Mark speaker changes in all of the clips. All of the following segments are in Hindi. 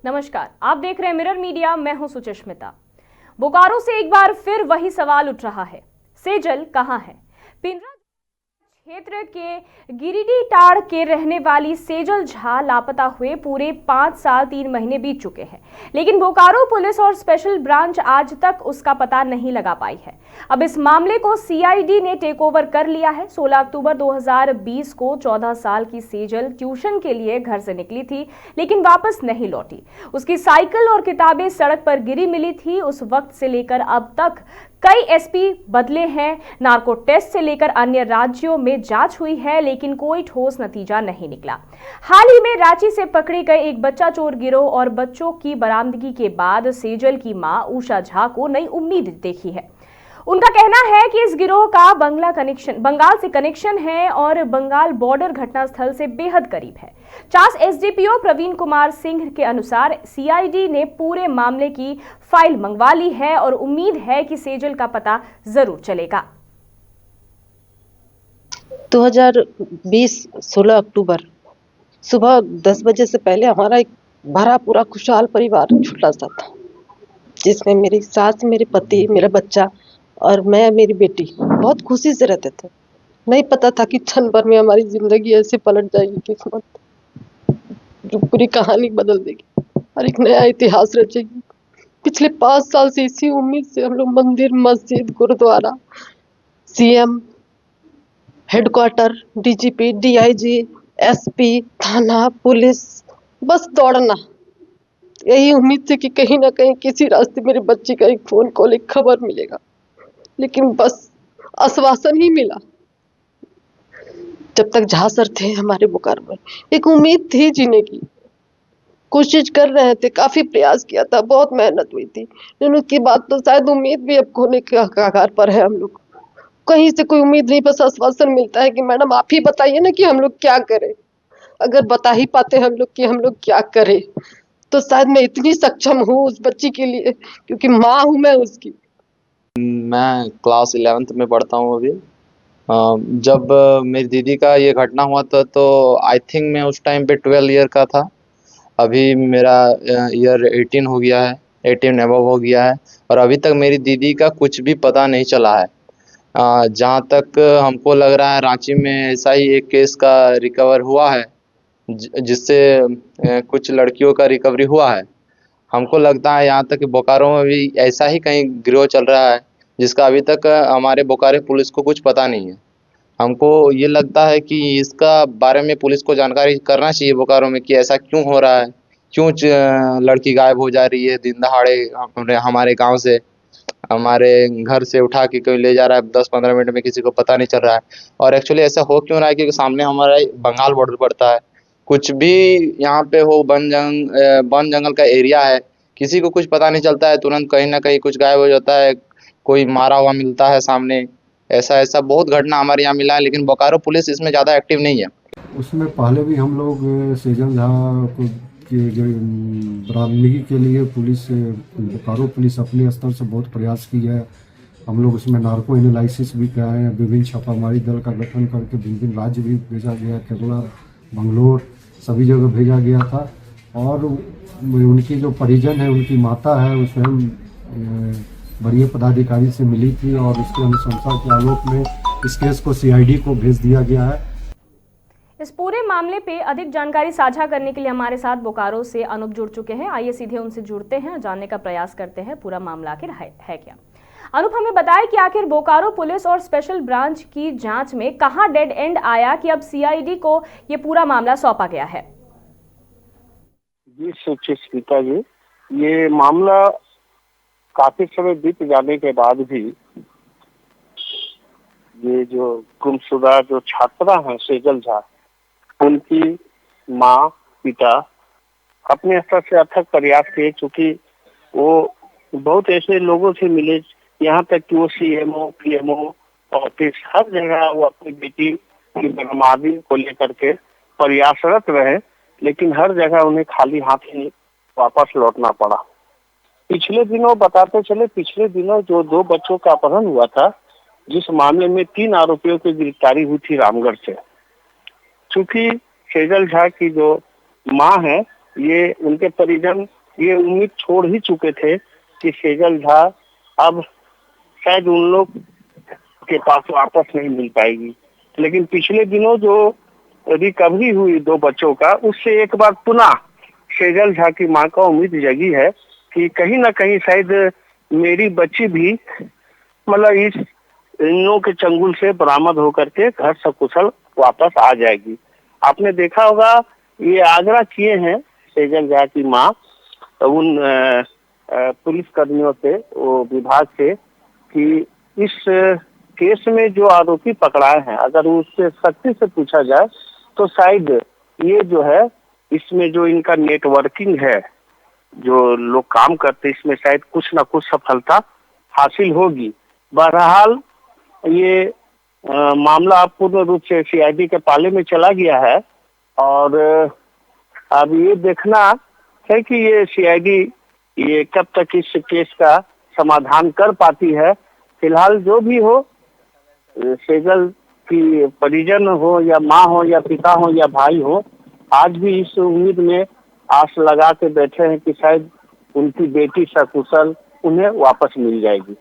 Speaker 1: नमस्कार, आप देख रहे हैं मिरर मीडिया। मैं हूं सुचिस्मिता। बोकारो से एक बार फिर वही सवाल उठ रहा है, सेजल कहां है? पिंजरा क्षेत्र के गिरिडीह टाड़ के रहने वाली सेजल झा लापता हुए पूरे 5 साल 3 महीने बीत चुके हैं, लेकिन बोकारो पुलिस और स्पेशल ब्रांच आज तक उसका पता नहीं लगा पाई है। अब इस मामले को सीआईडी ने टेक ओवर कर लिया है। 16 अक्टूबर 2020 को 14 साल की सेजल ट्यूशन के लिए घर से निकली थी, लेकिन वापस नहीं लौटी। उसकी साइकिल और किताबें सड़क पर गिरी मिली थी। उस वक्त से लेकर अब तक कई एसपी बदले हैं। नार्को टेस्ट से लेकर अन्य राज्यों में जांच हुई है, लेकिन कोई ठोस नतीजा नहीं निकला। हाल ही में रांची से पकड़े गए एक बच्चा चोर गिरोह और बच्चों की बरामदगी के बाद सेजल की मां उषा झा को नई उम्मीद देखी है। उनका कहना है कि इस गिरोह का बंगाल से कनेक्शन है और बंगाल बॉर्डर घटनास्थल से बेहद करीब है। चास एसडीपीओ प्रवीण कुमार सिंह के अनुसार सीआईडी ने पूरे मामले की फाइल मंगवा ली है और उम्मीद है कि सेजल का पता जरूर चलेगा।
Speaker 2: 2020 16 अक्टूबर सुबह 10 बजे से पहले हमारा एक भरा पूरा खुशहाल परिवार छुट्टा सा था, जिसमें मेरी सास, मेरे पति, मेरा बच्चा और मैं, मेरी बेटी बहुत खुशी से रहते थे। नहीं पता था कि क्षण भर में हमारी जिंदगी ऐसे पलट जाएगी, किस्मत जो पूरी कहानी बदल देगी और एक नया इतिहास रचेगी। पिछले 5 साल से इसी उम्मीद से हम लोग मंदिर, मस्जिद, गुरुद्वारा, CM, headquarter, DGP, DIG, SP, थाना, पुलिस, बस दौड़ना, यही उम्मीद थी कि कहीं ना कहीं किसी रास्ते मेरे बच्चे का एक फोन कॉल, एक खबर मिलेगा। लेकिन बस आश्वासन ही मिला। जब तक झा सर थे हमारे बोकारो में, एक उम्मीद थी जीने की। कोशिश कर रहे थे, काफी प्रयास किया था, बहुत मेहनत हुई थी, लेकिन उसके बाद तो शायद उम्मीद भी अब खोने के कगार पर है। हम लोग कहीं से कोई उम्मीद नहीं, बस आश्वासन मिलता है कि मैडम आप ही बताइए ना कि हम लोग क्या करें। अगर बता ही पाते हम लोग कि हम लोग क्या करें, तो शायद मैं इतनी सक्षम हूँ उस बच्ची के लिए, क्योंकि माँ हूँ मैं उसकी।
Speaker 3: मैं क्लास 11th में पढ़ता हूँ अभी। जब मेरी दीदी का ये घटना हुआ था तो आई थिंक मैं उस टाइम पे 12 ईयर का था। अभी मेरा ईयर 18 हो गया है, 18 एबव हो गया है और अभी तक मेरी दीदी का कुछ भी पता नहीं चला है। जहाँ तक हमको लग रहा है रांची में ऐसा ही एक केस का रिकवर हुआ है, जिससे कुछ लड़कियों का रिकवरी हुआ है। हमको लगता है यहाँ तक कि बोकारो में भी ऐसा ही कहीं गिरोह चल रहा है, जिसका अभी तक हमारे बोकारो पुलिस को कुछ पता नहीं है। हमको ये लगता है कि इसका बारे में पुलिस को जानकारी करना चाहिए बोकारो में कि ऐसा क्यों हो रहा है, क्यों लड़की गायब हो जा रही है दिन दहाड़े हमारे गांव से, हमारे घर से उठा के कोई ले जा रहा है 10-15 मिनट में, किसी को पता नहीं चल रहा है। और एक्चुअली ऐसा हो क्यों रहा है कि सामने हमारा बंगाल बॉर्डर पड़ता है, कुछ भी यहाँ पे हो वन जंगल का एरिया है, किसी को कुछ पता नहीं चलता है, तुरंत कहीं ना कहीं कुछ गायब हो जाता है, कोई मारा हुआ मिलता है सामने। ऐसा ऐसा बहुत घटना हमारे यहाँ मिला है, लेकिन बोकारो पुलिस इसमें ज़्यादा एक्टिव नहीं है।
Speaker 4: उसमें पहले भी हम लोग सेजल झा को की जो बरामदगी के लिए पुलिस, बोकारो पुलिस अपने स्तर से बहुत प्रयास की है। हम लोग उसमें नार्को एनालिसिस भी कराए हैं, विभिन्न छापामारी दल का गठन करके विभिन्न राज्य भी भेजा गया, केरला, बंगलोर, सभी जगह भेजा गया था। और उनकी जो परिजन है, उनकी माता है, वो स्वयं वरीय पदाधिकारी से मिली थी और उसके अनुशंसा के आलोक में इस केस को सीआईडी को भेज दिया गया है।
Speaker 1: इस पूरे मामले पे अधिक जानकारी साझा करने के लिए हमारे साथ बोकारो से अनूप जुड़ चुके हैं। आइए सीधे उनसे जुड़ते हैं और जानने का प्रयास करते हैं पूरा मामला आखिर है क्या। अनूप, हमें बताएं कि आखिर बोकारो पुलिस और स्पेशल ब्रांच की जांच में कहां डेड एंड आया कि अब सीआईडी को ये पूरा मामला सौंपा गया है।
Speaker 5: जी सुचिस्मिता जी, ये मामला काफी समय बीत जाने के बाद भी ये जो गुमशुदा जो छात्रा है सेजल झा, उनकी माँ, पिता अपने स्तर से अथक प्रयास किए, चूंकि वो बहुत ऐसे लोगों से मिले, यहाँ तक कि वो सीएमओ, पीएमओ ऑफिस हर जगह वो अपनी बेटी की बरामदगी को लेकर के प्रयासरत रहे, लेकिन हर जगह उन्हें खाली हाथ ही वापस लौटना पड़ा। पिछले दिनों बताते चले, पिछले दिनों जो 2 बच्चों का अपहरण हुआ था, जिस मामले में 3 आरोपियों की गिरफ्तारी हुई थी रामगढ़ से। चूंकि सेजल झा की जो माँ है, ये उनके परिजन ये उम्मीद छोड़ ही चुके थे कि सेजल झा अब शायद उन लोग के पास वापस नहीं मिल पाएगी। लेकिन पिछले दिनों जो रिकवरी हुई दो बच्चों का, उससे एक बार पुनः सेजल झा की मां का उम्मीद जगी है कि कहीं ना कहीं शायद मेरी बच्ची भी मतलब इस इन लोगों के चंगुल से बरामद होकर के घर सकुशल वापस आ जाएगी। आपने देखा होगा ये आग्रह किए हैं सेजल झा की मां उन पुलिस कर्मियों से, वो विभाग से, कि इस केस में जो आरोपी पकड़ाए हैं अगर उससे सख्ती से पूछा जाए तो शायद ये जो है इसमें जो इनका नेटवर्किंग है, जो लोग काम करते हैं, इसमें शायद कुछ ना कुछ सफलता हासिल होगी। बहरहाल ये मामला अब पूर्ण रूप से सीआईडी के पाले में चला गया है और अब ये देखना है कि ये सीआईडी ये कब तक इस केस का समाधान कर पाती है। फिलहाल जो भी हो, सेजल की परिजन हो या माँ हो या पिता हो या भाई हो, आज भी इस उम्मीद में आस लगा के बैठे हैं कि शायद उनकी बेटी सकुशल उन्हें वापस मिल जाएगी।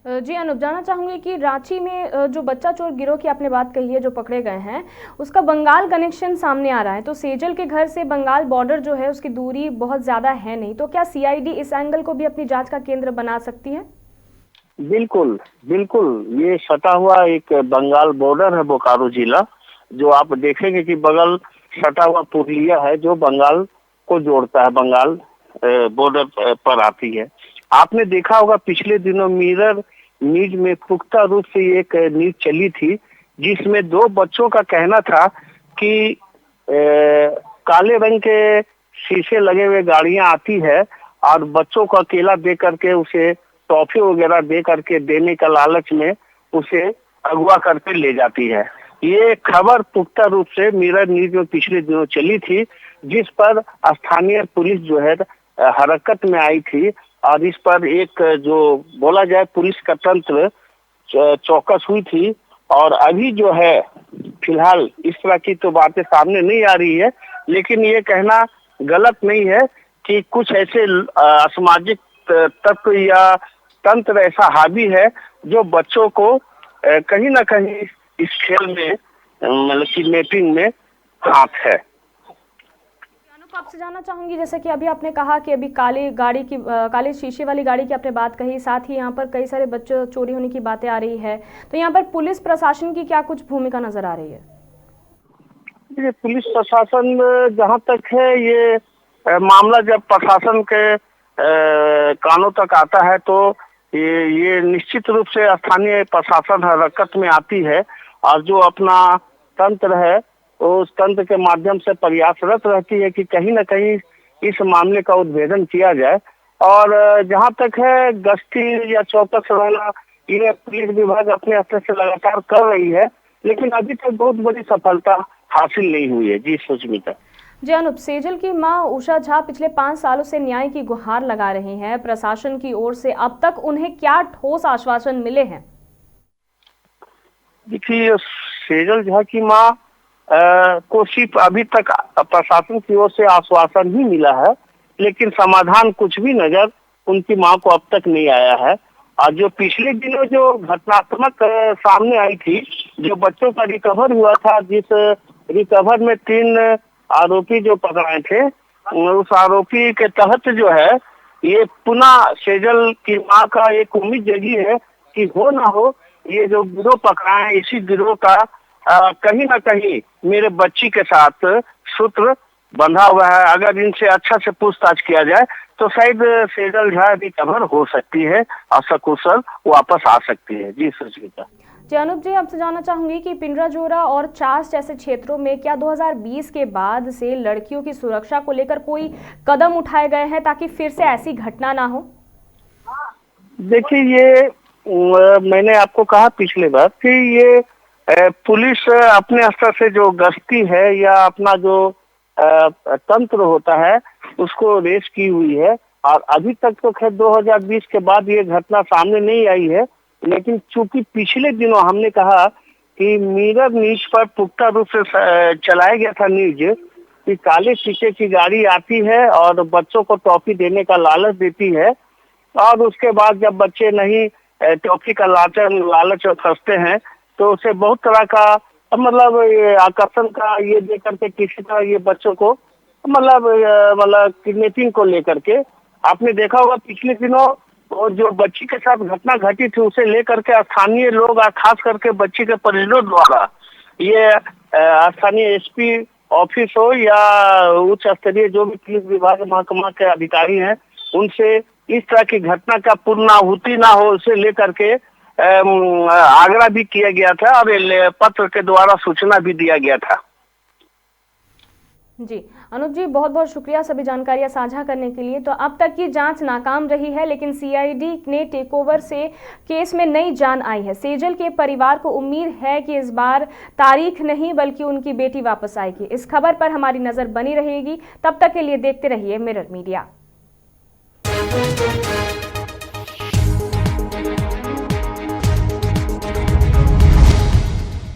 Speaker 1: जी अनुप, जानना चाहूंगी कि रांची में जो बच्चा चोर गिरोह की आपने बात कही है जो पकड़े गए हैं, उसका बंगाल कनेक्शन सामने आ रहा है, तो सेजल के घर से बंगाल बॉर्डर जो है उसकी दूरी बहुत ज्यादा है नहीं, तो क्या सीआईडी इस एंगल को भी अपनी जांच का केंद्र बना सकती है?
Speaker 5: बिल्कुल बिल्कुल, ये सटा हुआ एक बंगाल बॉर्डर है बोकारो जिला, जो आप देखेंगे कि बगल सटा हुआ पुरलिया है जो बंगाल को जोड़ता है, बंगाल बॉर्डर पर आती है। आपने देखा होगा पिछले दिनों मिरर न्यूज में पुख्ता रूप से एक न्यूज चली थी जिसमें दो बच्चों का कहना था कि काले रंग के शीशे लगे हुए गाड़ियां आती है और बच्चों को अकेला दे करके उसे टॉफी वगैरह दे करके देने का लालच में उसे अगवा करके ले जाती है। ये खबर पुख्ता रूप से मिरर न्यूज में पिछले दिनों चली थी, जिस पर स्थानीय पुलिस जो है हरकत में आई थी और इस पर एक जो बोला जाए पुलिस का तंत्र चौकस हुई थी। और अभी जो है फिलहाल इस तरह की तो बातें सामने नहीं आ रही है, लेकिन ये कहना गलत नहीं है कि कुछ ऐसे असामाजिक तत्व या तंत्र ऐसा हावी है जो बच्चों को कहीं ना कहीं इस खेल में मतलब किडनैपिंग में हाथ है।
Speaker 1: आपसे जानना चाहूंगी, जैसे कि अभी आपने कहा कि अभी काले शीशे वाली गाड़ी की आपने बात कही, साथ ही यहाँ पर कई सारे बच्चे चोरी होने की बातें आ रही है, तो यहाँ पर पुलिस प्रशासन की क्या कुछ भूमिका नजर आ रही है?
Speaker 5: ये पुलिस प्रशासन जहाँ तक है, ये मामला जब प्रशासन के कानों तक आता है तो ये निश्चित रूप से स्थानीय प्रशासन हरकत में आती है और जो अपना तंत्र है उस तंत्र के माध्यम से प्रयासरत रहती है कि कहीं ना कहीं इस मामले का उद्भेदन किया जाए। और जहां तक है गश्ती या चौकस रहना, ये पुलिस विभाग अपने स्तर से लगातार कर रही है, लेकिन अभी तक बहुत बड़ी सफलता हासिल नहीं हुई है। जी सुष्मिता।
Speaker 1: जी अनुप, सेजल की मां उषा झा पिछले 5 सालों से न्याय की गुहार लगा रही हैं, प्रशासन की ओर से अब तक उन्हें क्या ठोस आश्वासन मिले हैं?
Speaker 5: देखिए, सेजल झा की मां को सिर्फ अभी तक प्रशासन की ओर से आश्वासन ही मिला है, लेकिन समाधान कुछ भी नजर उनकी मां को अब तक नहीं आया है। और जो पिछले दिनों जो घटनात्मक सामने आई थी, जो बच्चों का रिकवर हुआ था, जिस रिकवर में 3 आरोपी जो पकड़ाए थे, उस आरोपी के तहत जो है ये पुनः सेजल की मां का एक उम्मीद जगी है कि हो ना हो ये जो गिरोह पकड़ाए, इसी गिरोह का कहीं ना कहीं मेरे बच्ची के साथ सूत्र बंधा हुआ है। अगर इनसे अच्छा से पूछताछ किया जाए तो शायद सेजल झा रिकवर हो सकती है और सकुशल वापस आ सकती है। जी सुष्मिता।
Speaker 1: जी अनुप जी, आपसे जानना चाहूंगी कि पिंजराजोरा और चास जैसे क्षेत्रों में क्या 2020 के बाद से लड़कियों की सुरक्षा को लेकर कोई कदम उठाए गए हैं ताकि फिर से ऐसी घटना ना हो?
Speaker 5: देखिए, ये मैंने आपको कहा पिछले बार कि ये पुलिस अपने स्तर से जो गश्ती है या अपना जो तंत्र होता है उसको रेस की हुई है। और अभी तक तो खैर 2020 के बाद ये घटना सामने नहीं आई है, लेकिन चूंकि पिछले दिनों हमने कहा कि मिरर न्यूज पर पुख्ता रूप से चलाया गया था न्यूज, कि काले शीशे की गाड़ी आती है और बच्चों को टॉफी देने का लालच देती है, और उसके बाद जब बच्चे नहीं टॉफी का लालच करते हैं तो उसे बहुत तरह का मतलब आकर्षण का ये दे करके किसी तरह ये बच्चों को मतलब किडनैपिंग को लेकर के आपने देखा होगा पिछले दिनों और जो बच्ची के साथ घटना घटी थी उसे लेकर के स्थानीय लोग और खास करके बच्ची के परिजनों द्वारा ये स्थानीय एसपी ऑफिस हो या उच्च स्तरीय जो भी पुलिस विभाग महकमा के अधिकारी हैं उनसे इस तरह की घटना का पुनरावृत्ति ना हो उसे लेकर के आग्रह भी किया गया था और पत्र के द्वारा सूचना भी दिया गया था।
Speaker 1: जी अनुज जी, बहुत बहुत शुक्रिया सभी जानकारियां साझा करने के लिए। तो अब तक की जांच नाकाम रही है, लेकिन सीआईडी ने टेकओवर से केस में नई जान आई है। सेजल के परिवार को उम्मीद है कि इस बार तारीख नहीं बल्कि उनकी बेटी वापस आएगी। इस खबर पर हमारी नजर बनी रहेगी। तब तक के लिए देखते रहिए मिरर मीडिया।